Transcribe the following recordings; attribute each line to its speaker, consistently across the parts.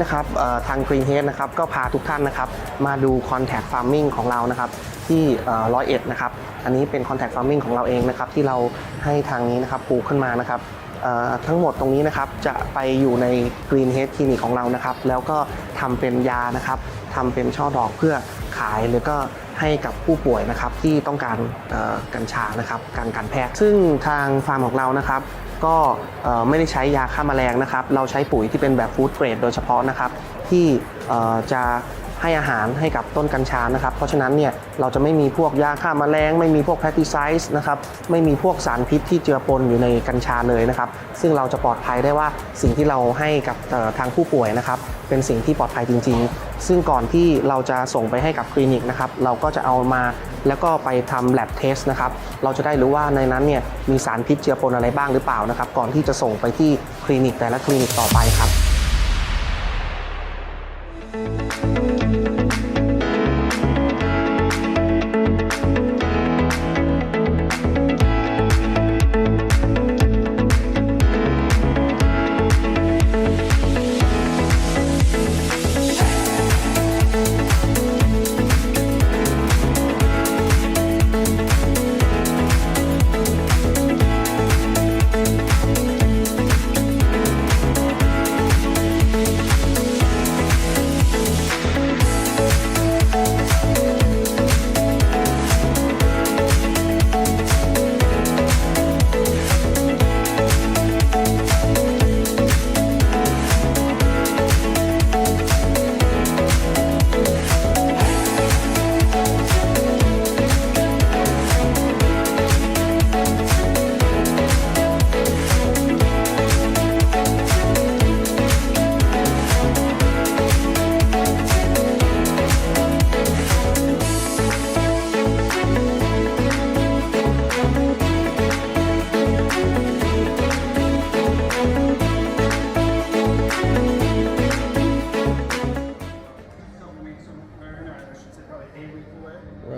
Speaker 1: นะครับทาง Green Head นะครับก็พาทุกท่านนะครับมาดู Contact Farming ของเรานะครับที่101นะครับอันนี้เป็น Contact Farming ของเราเองนะครับที่เราให้ทางนี้นะครับปลูกขึ้นมานะครับทั้งหมดตรงนี้นะครับจะไปอยู่ใน Green Head คลินิกของเรานะครับแล้วก็ทำเป็นยานะครับทำเป็นช่อดอกเพื่อขายหรือก็ให้กับผู้ป่วยนะครับที่ต้องการกัญชานะครับการแพทย์ซึ่งทางฟาร์มของเรานะครับก็ไม่ได้ใช้ยาฆ่าแมลงนะครับเราใช้ปุ๋ยที่เป็นแบบฟู้ดเกรดโดยเฉพาะนะครับที่จะให้อาหารให้กับต้นกัญชานะครับเพราะฉะนั้นเนี่ยเราจะไม่มีพวกยาฆ่าแมลงไม่มีพวกแพสติไซด์นะครับไม่มีพวกสารพิษที่เจือปนอยู่ในกัญชาเลยนะครับซึ่งเราจะปลอดภัยได้ว่าสิ่งที่เราให้กับทางผู้ป่วยนะครับเป็นสิ่งที่ปลอดภัยจริงๆซึ่งก่อนที่เราจะส่งไปให้กับคลินิกนะครับเราก็จะเอามาแล้วก็ไปทำ lab test นะครับเราจะได้รู้ว่าในนั้นเนี่ยมีสารพิษเจือปนอะไรบ้างหรือเปล่านะครับก่อนที่จะส่งไปที่คลินิกแต่ละคลินิกต่อไปครับ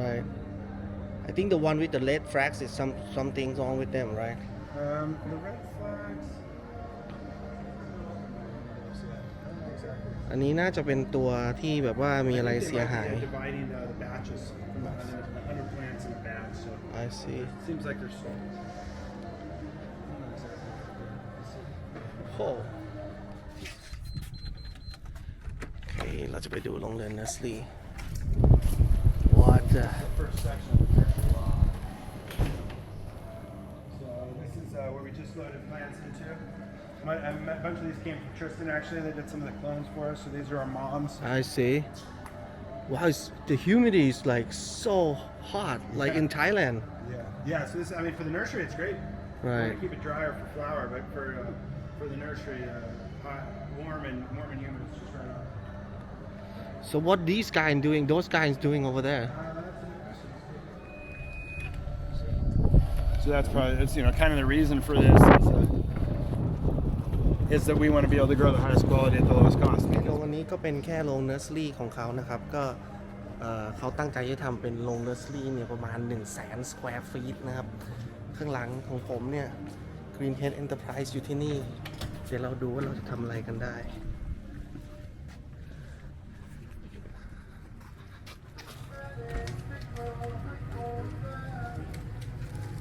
Speaker 1: Right. I think the one with the red flags is something wrong with them, right?
Speaker 2: The red flags.
Speaker 1: อันนี้น่าจะเป็นตัวที่แบบว่ามีอะไรเสียหาย
Speaker 2: They're dividing the batches from 100 plants in a batch. So
Speaker 1: I see.
Speaker 2: it seems like they're sold.
Speaker 1: โอ้โอเคเราจะไปดูโรงเรือน Nursery What
Speaker 2: The first section of the nursery. So this is where we just loaded plants into. A bunch of these came from Tristan actually. They did some of the clones for us. So these are our moms.
Speaker 1: I see Wow the humidity is like so hot like in Thailand
Speaker 2: Yeah. So this, I mean, for the nursery, it's great.
Speaker 1: Right.
Speaker 2: We want to keep it drier for flower, but for the nursery, hot, warm and humid is just right.
Speaker 1: So what those guys doing over there
Speaker 2: So that's probably, it's, kind of the reason for this is that we want to be able to grow the highest quality at the lowest cost.
Speaker 1: วันนี้ก็เป็นแค่โรง Nursery ของเขานะครับก็เขาตั้งใจจะทำเป็นโรง Nursery เนี่ยประมาณ 100,000 square feet นะครับข้างหลังของผมเนี่ย Green Head Enterprise อยู่ที่นี่เดี๋ยวเราดูว่าเราจะทำอะไรกันได้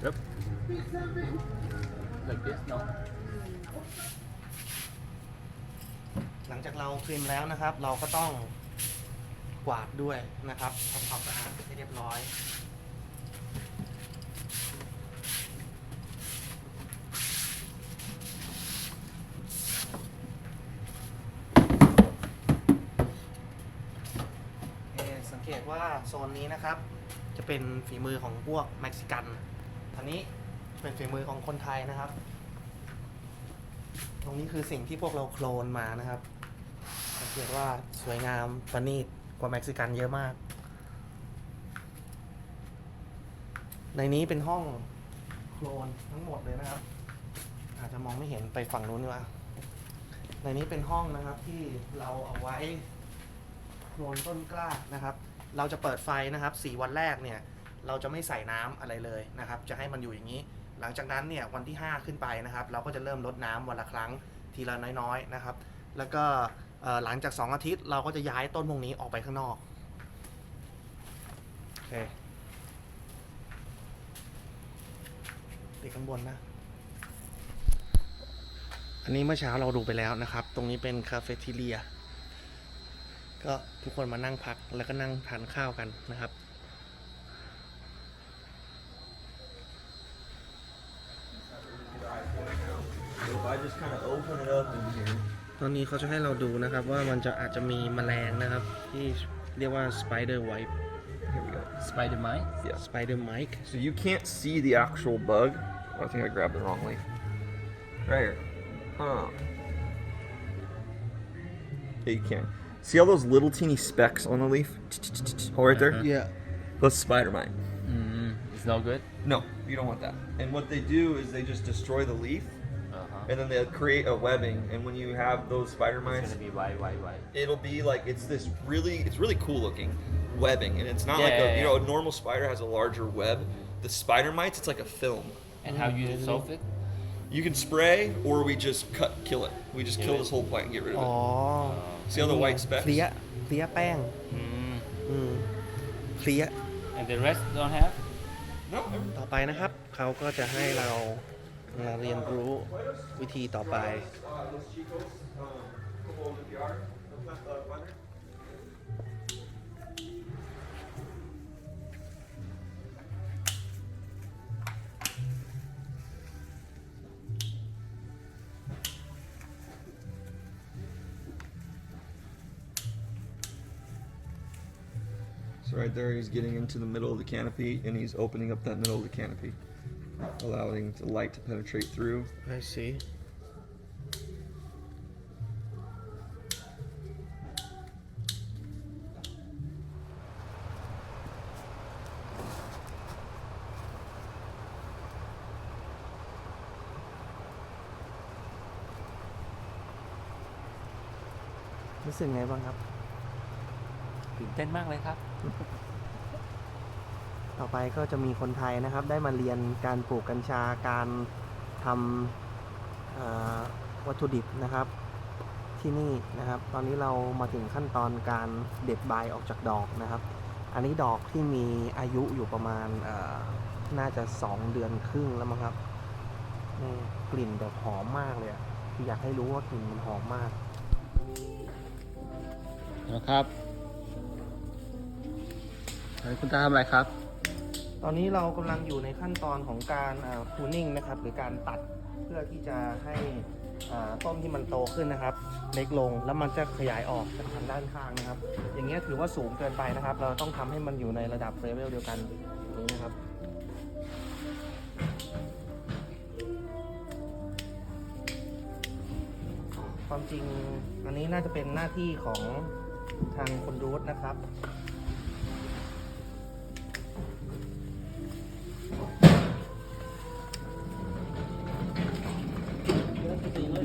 Speaker 3: Yep. Like this, no?
Speaker 1: หลังจากเราทริมแล้วนะครับเราก็ต้องกวาดด้วยนะครับทำความสะอาดให้เรียบร้อยสังเกตว่าโซนนี้นะครับจะเป็นฝีมือของพวกเม็กซิกันอันนี้เป็นฝีมือของคนไทยนะครับตรงนี้คือสิ่งที่พวกเราโคลนมานะครับสังเกตว่าสวยงามประณีตกว่าเม็กซิกันเยอะมากในนี้เป็นห้องโคลนทั้งหมดเลยนะครับอาจจะมองไม่เห็นไปฝั่งนู้นดีกว่าในนี้เป็นห้องนะครับที่เราเอาไว้โคลนต้นกล้านะครับเราจะเปิดไฟนะครับ4วันแรกเนี่ยเราจะไม่ใส่น้ำอะไรเลยนะครับจะให้มันอยู่อย่างนี้หลังจากนั้นเนี่ยวันที่5ขึ้นไปนะครับเราก็จะเริ่มลดน้ำวันละครั้งทีละน้อยๆนะครับแล้วก็ หลังจาก2 อาทิตย์เราก็จะย้ายต้นพวกนี้ออกไปข้างนอกโอเคติดข้างบนนะอันนี้เมื่อเช้าเราดูไปแล้วนะครับตรงนี้เป็นคาเฟ่ทีเรียก็ทุกคนมานั่งพักแล้วก็นั่งทานข้าวกันนะครับตอนนี้เขาจะให้เราดูนะครับว่ามันจะอาจจะมีแมลงนะครับที่เรียกว่า spider wipe
Speaker 3: Here we go.
Speaker 4: Spider mite?
Speaker 3: Yeah.
Speaker 1: spider mite
Speaker 3: So you can't see the actual bug. Oh, I think I grabbed the wrong leaf. Right here. Huh. Yeah, you can. See all those little teeny specks on the leaf? Oh, right there?
Speaker 1: yeah
Speaker 3: That's spider mite.
Speaker 4: It's no good?
Speaker 3: No, you don't want that. And what they do is they just destroy the leaf,
Speaker 4: Uh-huh.
Speaker 3: and then they'll create a webbing. And when you have those spider
Speaker 4: It's
Speaker 3: mites,
Speaker 4: gonna be white.
Speaker 3: it'll be like it's really cool looking webbing, and it's not
Speaker 4: Yeah,
Speaker 3: like
Speaker 4: yeah,
Speaker 3: you know
Speaker 4: yeah.
Speaker 3: a normal spider has a larger web. The spider mites, it's like a film.
Speaker 4: And how you solve it?
Speaker 3: You can spray, or we just kill it. We just kill
Speaker 4: Kill it.
Speaker 3: this whole plant and get rid of
Speaker 1: อ๋อ
Speaker 3: it. See all the white specks?
Speaker 1: เพลี้ยแป้ง
Speaker 4: Mm.
Speaker 1: เพลี้ย
Speaker 4: And the rest don't have?
Speaker 3: No.
Speaker 1: ต่อไปนะครับเขาก็จะให้เรามาเรียนรู้วิธีต่อไป
Speaker 3: Los chicos, como limpiar the weather. So right there, he's getting into the middle of the canopy, and he's opening up that middle of the canopy, allowing the light to penetrate through.
Speaker 1: I see รู้สึกไงบ้างครับ
Speaker 4: ตื่นเต้นมากเลยครับ
Speaker 1: ต่อไปก็จะมีคนไทยนะครับ ได้มาเรียนการปลูกกัญชาการทำวัตถุดิบนะครับที่นี่นะครับ ตอนนี้เรามาถึงขั้นตอนการเด็ดใบออกจากดอกนะครับ อันนี้ดอกที่มีอายุอยู่ประมาณน่าจะ2 เดือนครึ่งแล้วมั้งครับนี่กลิ่นแบบหอมมากเลยคืออยากให้รู้ว่ากลิ่นมันหอมมาก
Speaker 4: นะครับคุณตาทำอะไรครับ
Speaker 1: ตอนนี้เรากำลังอยู่ในขั้นตอนของการpruning นะครับหรือการตัดเพื่อที่จะให้ต้นที่มันโตขึ้นนะครับเล็กลงแล้วมันจะขยายออกจากทางด้านข้างนะครับอย่างเงี้ยถือว่าสูงเกินไปนะครับเราต้องทำให้มันอยู่ในระดับเลเวลเดียวกันอย่างนี้นะครับความจริงอันนี้น่าจะเป็นหน้าที่ของทางคนรูทนะครับ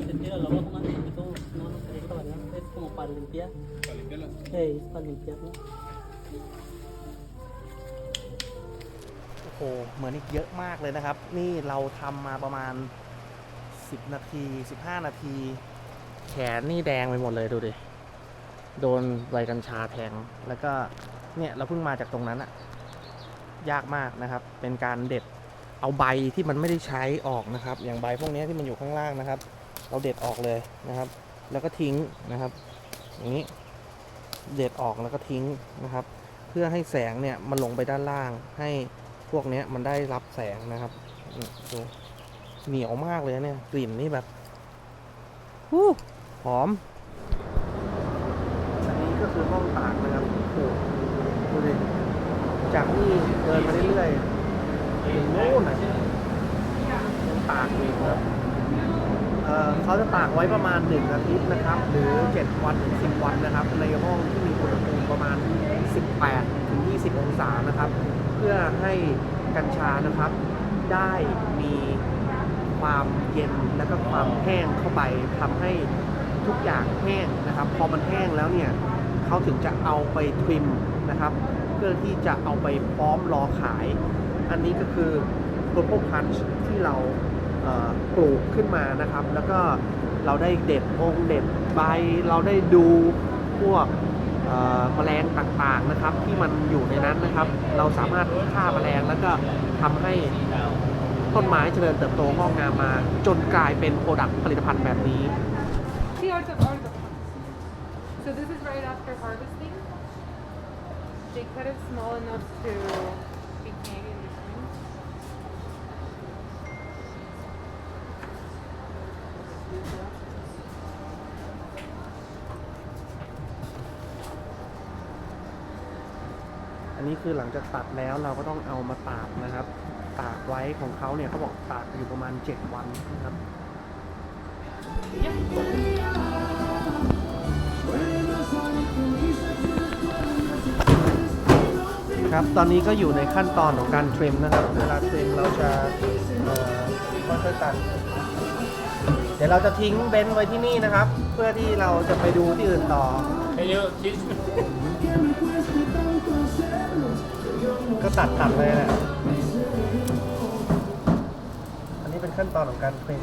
Speaker 5: Sentido la voz más que todo, no nos deja bañar, es como para limpiar. ¿Para limpiarla? Sí, es para limpiarla.
Speaker 1: โอ้โหเหมือนอีกเยอะมากเลยนะครับนี่เราทำมาประมาณ10 นาที15 นาทีแขนนี่แดงไปหมดเลยดูดิโดนใบกัญชาแทงแล้วก็เนี่ยเราเพิ่งมาจากตรงนั้นอะยากมากนะครับเป็นการเด็ดเอาใบที่มันไม่ได้ใช้ออกนะครับอย่างใบพวกนี้ที่มันอยู่ข้างล่างนะครับเราเด็ดออกเลยนะครับแล้วก็ทิ้งนะครับอย่างนี้เด็ดออกแล้วก็ทิ้งนะครับเพื่อให้แสงเนี่ยมันลงไปด้านล่างให้พวกนี้มันได้รับแสงนะครับดูเหนียวมากเลยเนี่ยกลิ่นนี่แบบหอมอันนี้ก็คือห้องตากนะครับโอ้โหดูดิจากนี่เดินมาเรื่อยๆถึงโน่นนะยังตากอยู่ครับเขาจะตากไว้ประมาณ1 อาทิตย์นะครับหรือ7 วันถึง10 วันนะครับในห้องที่มีอุณหภูมิประมาณ18 ถึง 20 องศานะครับเพื่อให้กัญชานะครับได้มีความเย็นและก็ความแห้งเข้าไปทำให้ทุกอย่างแห้งนะครับพอมันแห้งแล้วเนี่ยเขาถึงจะเอาไปทริมนะครับเพื่อที่จะเอาไปพร้อมรอขายอันนี้ก็คือ purple punch ที่เราปลูกขึ้นมานะครับแล้วก็ เราได้เด็ดเด็ดใบเราได้ดูพวกแมลงต่างๆนะครับที่มันอยู่ในนั้นนะครับเราสามารถฆ่าแมลงแล้วก็ทำให้ต้นไม้เจริญเติบโตงอกงามมาจนกลายเป็นโปรดักต์ผลิตภัณฑ์แบบนี้
Speaker 6: See, so this is right after harvesting. They cut it small enough to be hanging in between.
Speaker 1: อันนี้คือหลังจากตัดแล้วเราก็ต้องเอามาตากนะครับ ตากไว้ของเขาเนี่ยเขาบอกตากอยู่ประมาณ7 วันนะครับ ครับตอนนี้ก็อยู่ในขั้นตอนของการทริมนะครับเวลาทริมเราจะค่อยๆตัดเดี๋ยวเราจะทิ้งเบนซ์ไว้ที่นี่นะครับ เพื่อที่เราจะไปดูที่อื่นต่อ
Speaker 4: Can you teach me?
Speaker 1: ก็ตัดเลยแหละอันนี้เป็นขั้นตอนของการทริม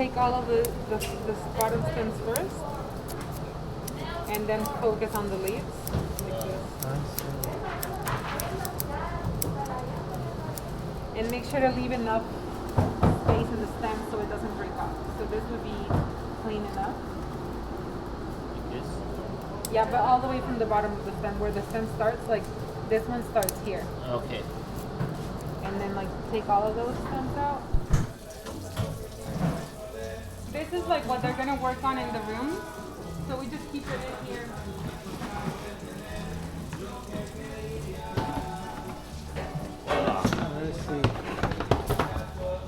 Speaker 6: Take all of the bottom stems first, and then focus on the leaves, like this. And make sure to leave enough space in the stem so it doesn't break off. So this would be clean enough.
Speaker 4: Like this?
Speaker 6: Yeah, but all the way from the bottom of the stem, where the stem starts, like this one starts here.
Speaker 4: Okay.
Speaker 6: And then like take all of those stems out. This is like what they're gonna work on in the room. So we just keep it in here.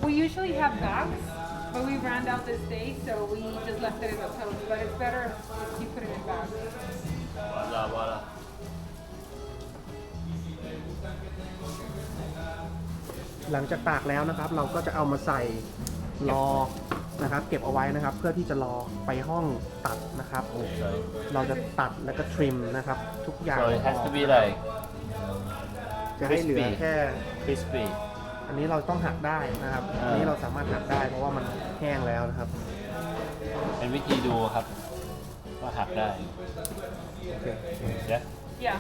Speaker 6: We usually have bags, but we ran out this day, so we just left it in the tote. But it's better if you put it in bags.
Speaker 4: Voila.
Speaker 1: หลังจากตากแล้วนะครับ เราก็จะเอามาใส่รอนะครับ เก็บเอาไว้นะครับ เพื่อที่จะรอไปห้องตัดนะครับ
Speaker 4: Okay.
Speaker 1: เราจะตัดแล้วก็ทริมนะครับ ทุกอย่าง
Speaker 4: So it has to be like
Speaker 1: จะให้เหลือแค่
Speaker 4: crispy.
Speaker 1: อันนี้เราต้องหักได้นะครับ อันนี้เราสามารถหักได้เพราะว่ามันแห้งแล้วนะครับ
Speaker 4: เป็นวิธีดูครับว่าหักได้ Yeah.
Speaker 6: Yeah.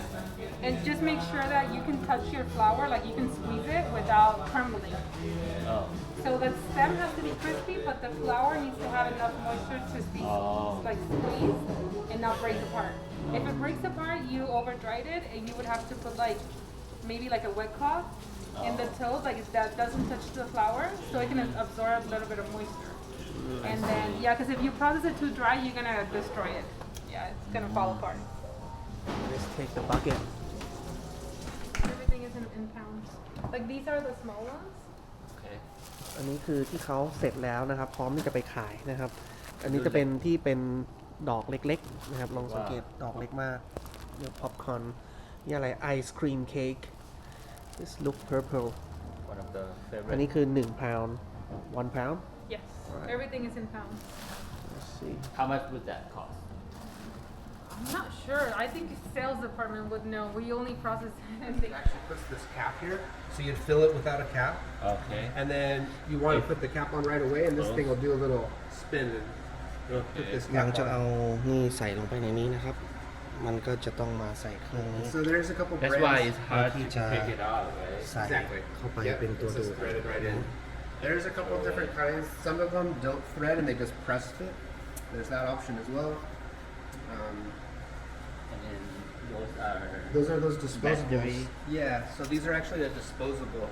Speaker 6: And just make sure that you can touch your flour, like you can squeeze it without crumbling.
Speaker 4: Oh.
Speaker 6: So the stem has to be crispy, but the flour needs to have enough moisture to be like squeezed and not break apart. If it breaks apart, you over dried it, and you would have to put like maybe like a wet cloth in the tote, like that doesn't touch the flour, so it can absorb a little bit of moisture. And then yeah, because if you process it too dry, you're gonna destroy it. Yeah, it's gonna fall apart.
Speaker 1: Let's take the bucket.
Speaker 6: Everything is in pounds. Like these are the small ones.
Speaker 4: Okay.
Speaker 1: อันนี้คือที่เขาเสร็จแล้วนะครับ พร้อมที่จะไปขายนะครับ อันนี้จะเป็นที่เป็นดอกเล็กๆนะครับ ลองสังเกตดอกเล็กมากเนี่ยพ็อปคอร์นนี่อะไรไอศครีมเค้ก This look purple
Speaker 4: One of the
Speaker 1: อัน
Speaker 4: favorite.
Speaker 1: นี้คือ1 pound 1 pound
Speaker 6: Yes.
Speaker 1: Right.
Speaker 6: Everything is in pounds.
Speaker 1: Let's see
Speaker 4: How much would that cost?
Speaker 6: I'm not sure. I think sales department would know. We only process and
Speaker 1: It actually puts this cap here, so you'd fill it without a cap,
Speaker 4: Okay.
Speaker 1: and then you want to put the cap on right away, and this thing will do a little spin and it'll put this
Speaker 7: หลัง
Speaker 1: cap
Speaker 7: จากเอา
Speaker 1: on.
Speaker 7: นี่ใส่ลงไปในนี้นะครับ มันก็จะต้องมาใส่เครื่องนี้
Speaker 1: So there's a couple
Speaker 4: That's
Speaker 1: brands.
Speaker 4: why it's hard to
Speaker 7: Teacher.
Speaker 4: pick it out, right?
Speaker 7: ใส่
Speaker 1: Exactly.
Speaker 7: เข้าไป
Speaker 1: Yep,
Speaker 7: เป็นตัว
Speaker 1: it's
Speaker 7: ดู
Speaker 1: just
Speaker 7: ด
Speaker 1: threaded right in. There's a couple of different kinds. Some of them don't thread and they just press fit. There's that option as well.
Speaker 4: And then
Speaker 1: Those are those disposables.
Speaker 4: Battery.
Speaker 1: Yeah, so these are actually a disposable.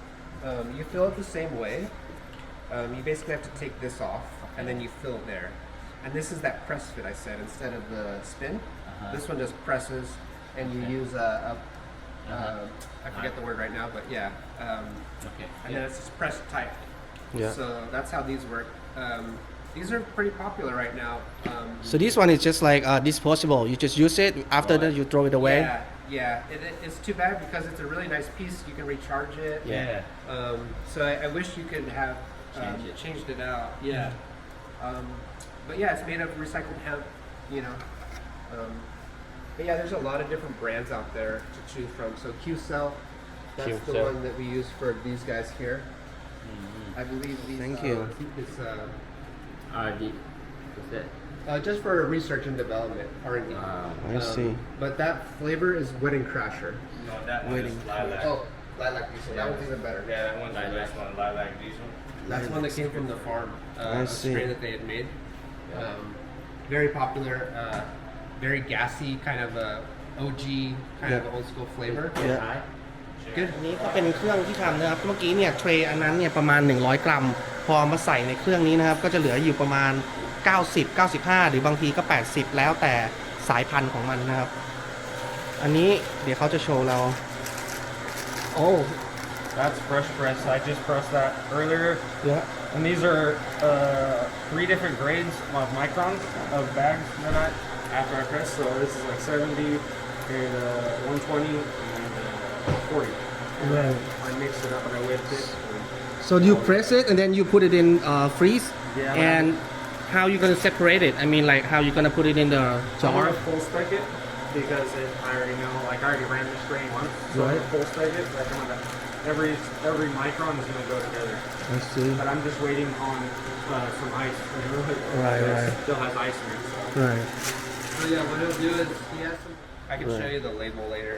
Speaker 1: You fill it the same way. You basically have to take this off and then you fill it there. And this is that press fit I said instead of the spin. This one just presses and you use I forget the word right now, but yeah.
Speaker 4: Okay.
Speaker 1: And then it's just pressed tight.
Speaker 7: Yeah.
Speaker 1: So that's how these work. These are pretty popular right now.
Speaker 7: So this one is just like disposable. You just use it. After that, you throw it away.
Speaker 1: Yeah. It's too bad because it's a really nice piece. You can recharge it.
Speaker 4: Yeah.
Speaker 1: So I wish you could have changed it out. Yeah. But yeah, it's made of recycled hemp. You know. But yeah, there's a lot of different brands out there to choose from. So Q-Cell, that's the
Speaker 4: Q-Cell.
Speaker 1: one that we use for these guys here. I believe these.
Speaker 7: Thank you.
Speaker 1: It's
Speaker 4: RD. Is that?
Speaker 1: just for research and development, R&D.
Speaker 7: I see.
Speaker 1: But that flavor is Wedding Crasher.
Speaker 8: No, that one is lilac.
Speaker 1: Oh, lilac diesel. That one's even better.
Speaker 8: Yeah, that one's the best one, lilac diesel.
Speaker 1: That's one that came from the farm.
Speaker 7: I
Speaker 1: A
Speaker 7: see.
Speaker 1: strain that they had made. Very popular, very gassy, kind of a OG, kind of old school flavor.
Speaker 7: Yeah.
Speaker 1: Good.
Speaker 7: อันนี้ก็เป็นเครื่องที่ทำนะครับ เมื่อกี้เนี่ยเทรย์อันนั้นเนี่ยประมาณ 100 กรัม พอมาใส่ในเครื่องนี้นะครับ ก็จะเหลืออยู่ประมาณ 90 95 หรือบางทีก็ 80 แล้วแต่สายพันธุ์ของมันนะครับ อันนี้เดี๋ยวเขาจะโชว์เรา
Speaker 8: Oh, that's fresh press. I just pressed that earlier.
Speaker 7: Yeah.
Speaker 8: And these are 3 different grades of microns of bags that after I press. So this is like 70 and 120 and 40.
Speaker 7: Right.
Speaker 8: I mixed it up and I whipped it.
Speaker 7: So you press it and then you put it in freeze.
Speaker 8: Yeah.
Speaker 7: And how you gonna separate it? I mean, like how you gonna put it in the
Speaker 8: I'm
Speaker 7: jar?
Speaker 8: gonna full spec it because I already know, like I already ran the strain once. So I'm
Speaker 7: Right.
Speaker 8: gonna full spec it. Like I'm gonna, every micron is gonna go together.
Speaker 7: I see.
Speaker 8: But I'm just waiting on some ice.
Speaker 7: Right.
Speaker 8: Still has ice in it.
Speaker 7: Right.
Speaker 1: So yeah, what he'll do is he has some. I can show you the label later.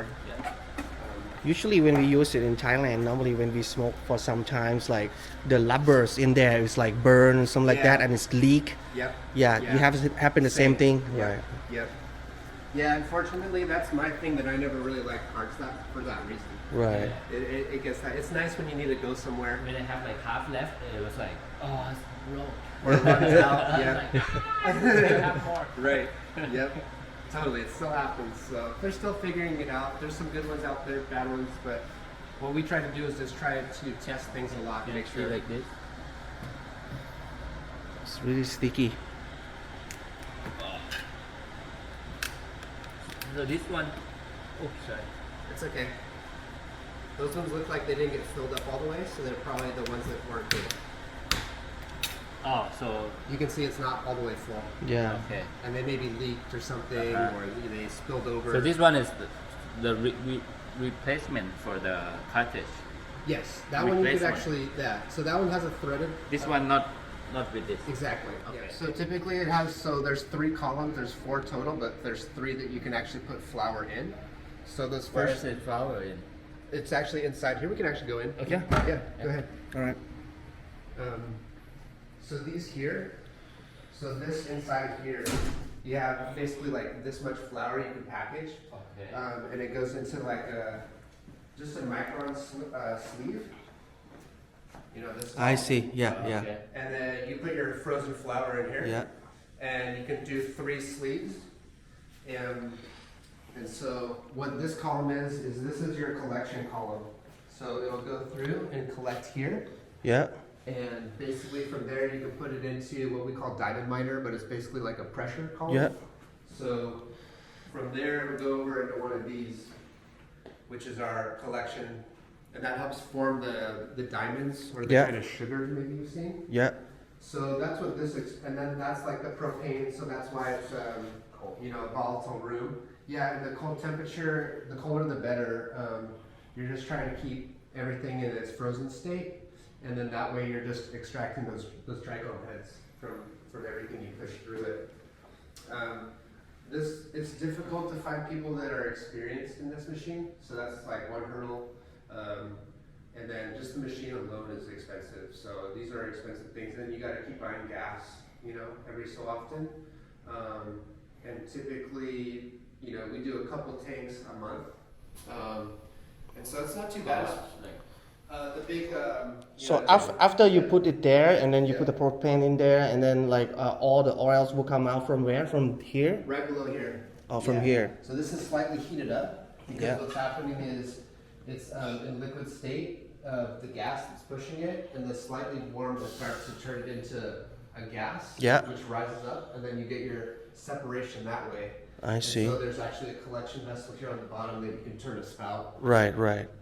Speaker 7: Usually when we use it in Thailand, normally when we smoke for sometimes like the rubbers in there is like burn or something like
Speaker 1: Yeah.
Speaker 7: that and it's leak.
Speaker 1: Yep.
Speaker 7: Yeah, you have it happen the same thing.
Speaker 1: Yep.
Speaker 7: Right.
Speaker 1: Yep. Yeah, unfortunately, that's my thing that I never really like cards that for that reason.
Speaker 7: Right.
Speaker 1: It gets that. It's nice when you need to go somewhere.
Speaker 4: When I have like half left, it was like, oh, it's low.
Speaker 1: Or it runs out. Yeah.
Speaker 4: Still have more.
Speaker 1: Right. Yep. Totally. It still happens. So they're still figuring it out. There's some good ones out there, bad ones, but what we try to do is just try to test things a lot, make sure.
Speaker 4: Like this.
Speaker 7: It's really sticky.
Speaker 4: So this one, oops, sorry.
Speaker 1: It's okay. Those ones look like they didn't get filled up all the way, so they're probably the ones that weren't good.
Speaker 4: Oh, so
Speaker 1: You can see it's not all the way full.
Speaker 7: Yeah.
Speaker 4: okay.
Speaker 1: And they maybe leaked or something, or they spilled over.
Speaker 4: So this one is the replacement for the cartridge.
Speaker 1: Yes, that one you could
Speaker 4: Replacement.
Speaker 1: actually, yeah. So that one has a threaded.
Speaker 4: This one not with this.
Speaker 1: Exactly.
Speaker 4: Okay.
Speaker 1: Yeah. So typically it has, so there's 3 columns, there's 4 total, but there's 3 that you can actually put flour in. So those
Speaker 4: Where
Speaker 1: first,
Speaker 4: is it flour in?
Speaker 1: it's actually inside here. We can actually go in.
Speaker 4: Okay.
Speaker 1: Yeah, go ahead.
Speaker 7: All right.
Speaker 1: So these here, so this inside here, you have basically like this much flour you can package.
Speaker 4: Okay.
Speaker 1: And it goes into like just a micron sleeve. You know, this.
Speaker 7: I see. Yeah. Yeah.
Speaker 4: Okay.
Speaker 1: And then you put your frozen flour in here.
Speaker 7: Yeah.
Speaker 1: And you can do 3 sleeves. And so what this column is this is your collection column. So it'll go through and collect here.
Speaker 7: Yeah.
Speaker 1: And basically from there you can put it into what we call diamond miner, but it's basically like a pressure column.
Speaker 7: Yeah.
Speaker 1: So from there it'll go over into one of these, which is our collection. And that helps form the diamonds or the
Speaker 7: Yeah.
Speaker 1: kind of sugars maybe you've seen.
Speaker 7: Yeah.
Speaker 1: So that's what this, and then that's like the propane, so that's why it's
Speaker 9: volatile room. Yeah, and the cold temperature, the colder the better. You're just trying to keep everything in its frozen state, and then that way you're just extracting those trichome heads from everything you push through it. It's difficult to find people that are experienced in this machine, so that's like one hurdle. And then just the machine alone is expensive. So these are expensive things. And then you got to keep buying gas, every so often. And typically, we do a couple tanks a month. And so it's not too bad. The big.
Speaker 7: So after you put it there, and then you put the propane in there, and then like all the oils will come out from where? From here?
Speaker 9: Right below here.
Speaker 7: Oh, from here.
Speaker 9: So this is slightly heated up because
Speaker 7: Yeah.
Speaker 9: what's happening is it's in liquid state. The gas that's pushing it, and the slightly warm that starts to turn it into a gas,
Speaker 7: Yeah.
Speaker 9: which rises up, and then you get your separation that way.
Speaker 7: I
Speaker 9: And
Speaker 7: see.
Speaker 9: so there's actually a collection vessel here on the bottom that you can turn a spout,
Speaker 7: Right.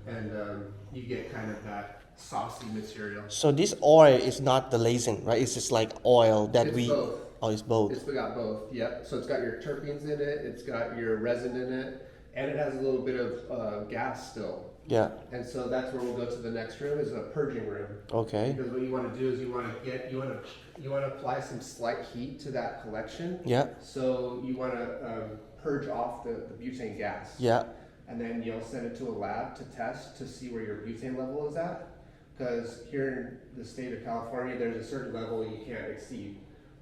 Speaker 9: and you get kind of that saucy material.
Speaker 7: So this oil is not the lacing, right? It's just like oil that
Speaker 9: It's
Speaker 7: we.
Speaker 9: both.
Speaker 7: Oh, it's both.
Speaker 9: It's got both, yep. So it's got your terpenes in it, it's got your resin in it, and it has a little bit of gas still.
Speaker 7: Yeah.
Speaker 9: And so that's where we'll go to the next room, is a purging room.
Speaker 7: Okay.
Speaker 9: Because what you want to do is you want to apply some slight heat to that collection.
Speaker 7: Yeah.
Speaker 9: So you want to purge off the butane gas.
Speaker 7: Yeah.
Speaker 9: And then you'll send it to a lab to test to see where your butane level is at. Because here in the state of California, there's a certain level you can't exceed,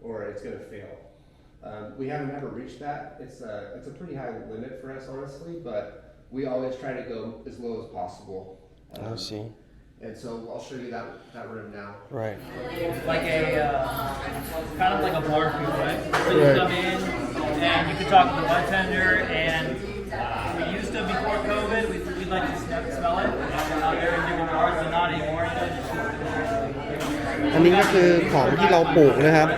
Speaker 9: or it's going to fail. We haven't ever reached that. It's a pretty high limit for us, honestly, but we always try to go as low as possible.
Speaker 7: I see.
Speaker 9: And so I'll show you that room now.
Speaker 7: Right.
Speaker 5: Like kind of like a barbecue, right? So you come in and you can talk to the bartender, and we used to, before COVID, we'd like to smell it. Out there in different bars, but not anymore.
Speaker 7: อันนี้ก็คือของที่เราปลูกนะครับ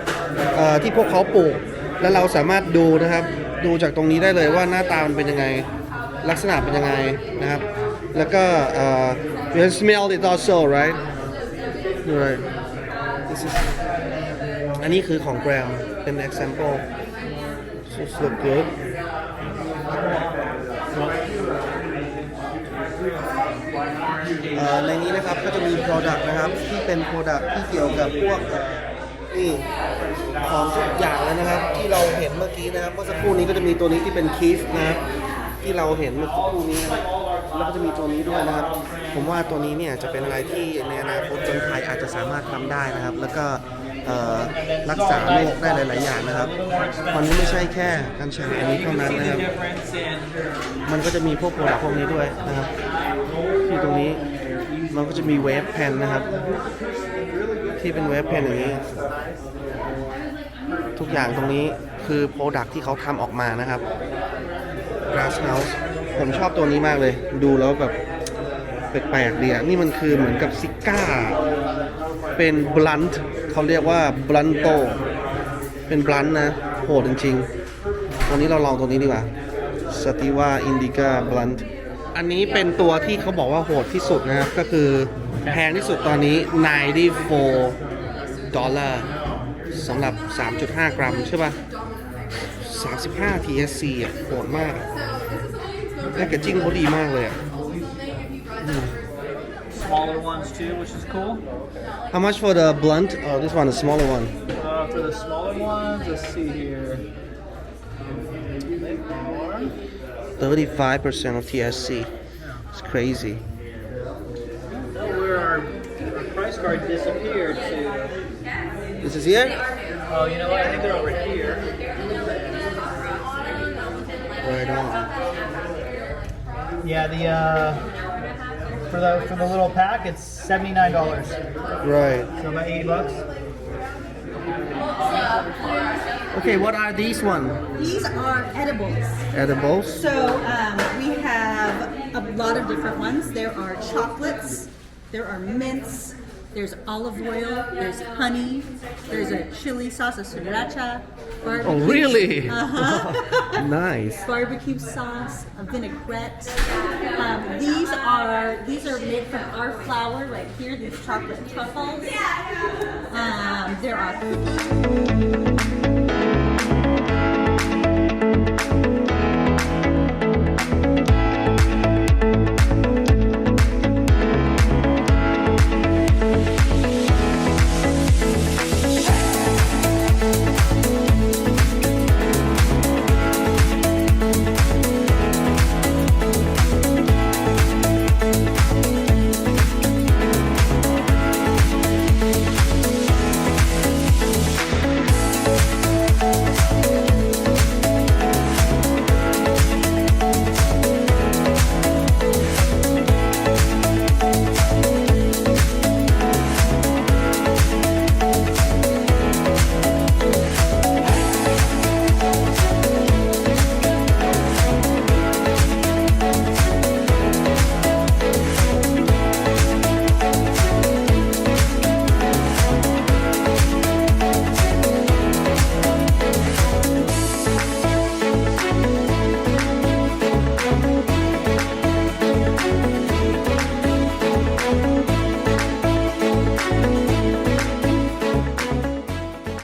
Speaker 7: ที่พวกเขาปลูกแล้วเราสามารถดูนะครับดูจากตรงนี้ได้เลยว่าหน้าตามันเป็นยังไงลักษณะเป็นยังไงนะครับแล้วก็you can smell it also right right this is อันนี้คือของแกรมเป็น example so it's look good ในนี้นะครับก็จะมี product นะครับที่เป็น product ที่เกี่ยวกับพวกนี่ของทุกอย่างเลยนะครับที่เราเห็นเมื่อกี้นะครับเมื่อสักครู่นี้ก็จะมีตัวนี้ที่เป็น Keef นะครับที่เราเห็นเมื่อสักครู่นี้นะครับแล้วก็จะมีตัวนี้ด้วยนะครับผมว่าตัวนี้เนี่ยจะเป็นอะไรที่ในอนาคตคนไทยอาจจะสามารถทำได้นะครับแล้วก็รักษาโรคได้หลายๆอย่างนะครับมันไม่ใช่แค่กัญชาอันนี้เท่านั้นนะครับมันก็จะมีพวกโปรดักต์พวกนี้ด้วยนะครับที่ตรงนี้มันก็จะมีเวฟแผ่นนะครับที่เป็นเวฟแผ่นอย่างนี้ทุกอย่างตรงนี้คือโปรดักต์ที่เขาทำออกมานะครับ Glass House ผมชอบตัวนี้มากเลยดูแล้วแบบแปลกๆดีอ่ะนี่มันคือเหมือนกับซิก้าเป็นบลันท์เขาเรียกว่าบลันโตเป็นบลันท์นะโหดจริงๆวันนี้เราลองตัวนี้ดีกว่าสติว่าอินดิก้าบลันท์อันนี้เป็นตัวที่เขาบอกว่าโหดที่สุดนะครับก็คือแพงที่สุดตอนนี้$94สำหรับ 3.5 กรัมใช่ป่ะ35 THC อ่ะโหดมากแพคเกจจิ้งเขาดีมากเลยอ่ะ
Speaker 5: Smaller ones too, which is cool.
Speaker 7: How much for the blunt? Oh, this one, the smaller one.
Speaker 5: For the smaller ones, let's see here.
Speaker 7: 35% of THC. It's crazy.
Speaker 5: Where our price card disappeared to.
Speaker 7: This is here?
Speaker 5: Oh, you know what? I think they're over here.
Speaker 7: Right on.
Speaker 5: Yeah, for the little pack, it's $79.
Speaker 7: Right.
Speaker 5: So about $80.
Speaker 7: Okay, what are these one?
Speaker 10: These are edibles.
Speaker 7: Edibles?
Speaker 10: So we have a lot of different ones. There are chocolates, there are mints, there's olive oil, there's honey, there's a chili sauce, a sriracha, barbecue.
Speaker 7: Oh, really?
Speaker 10: Uh-huh.
Speaker 7: Nice.
Speaker 10: Barbecue sauce, a vinaigrette. These are made from our flour right here. These chocolate truffles. There are